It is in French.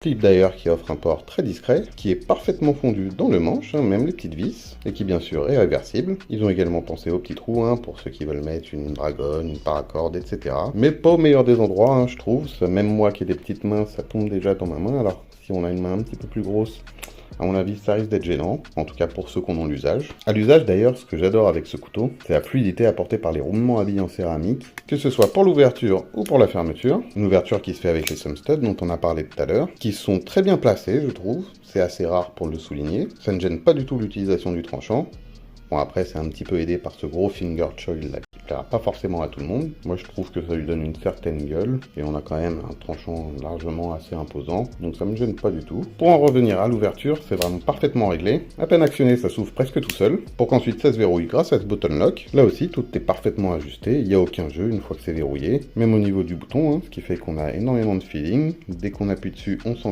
Clip d'ailleurs qui offre un port très discret, qui est parfaitement fondu dans le manche, même les petites vis, et qui bien sûr est réversible. Ils ont également pensé aux petits trous, pour ceux qui veulent mettre une dragonne, une paracorde, etc. Mais pas au meilleur des endroits, je trouve. Même moi qui ai des petites mains, ça tombe déjà dans ma main, alors si on a une main un petit peu plus grosse, à mon avis, ça risque d'être gênant, en tout cas pour ceux qui en ont l'usage. À l'usage d'ailleurs, ce que j'adore avec ce couteau, c'est la fluidité apportée par les roulements habillés en céramique, que ce soit pour l'ouverture ou pour la fermeture. Une ouverture qui se fait avec les thumb studs dont on a parlé tout à l'heure, qui sont très bien placés, je trouve. C'est assez rare pour le souligner. Ça ne gêne pas du tout l'utilisation du tranchant. Bon, après, c'est un petit peu aidé par ce gros finger choil là, qui plaira pas forcément à tout le monde. Moi, je trouve que ça lui donne une certaine gueule, et on a quand même un tranchant largement assez imposant, donc ça me gêne pas du tout. Pour en revenir à l'ouverture, c'est vraiment parfaitement réglé. À peine actionné, ça s'ouvre presque tout seul, pour qu'ensuite ça se verrouille grâce à ce button lock. Là aussi, tout est parfaitement ajusté, il n'y a aucun jeu une fois que c'est verrouillé, même au niveau du bouton, ce qui fait qu'on a énormément de feeling. Dès qu'on appuie dessus, on sent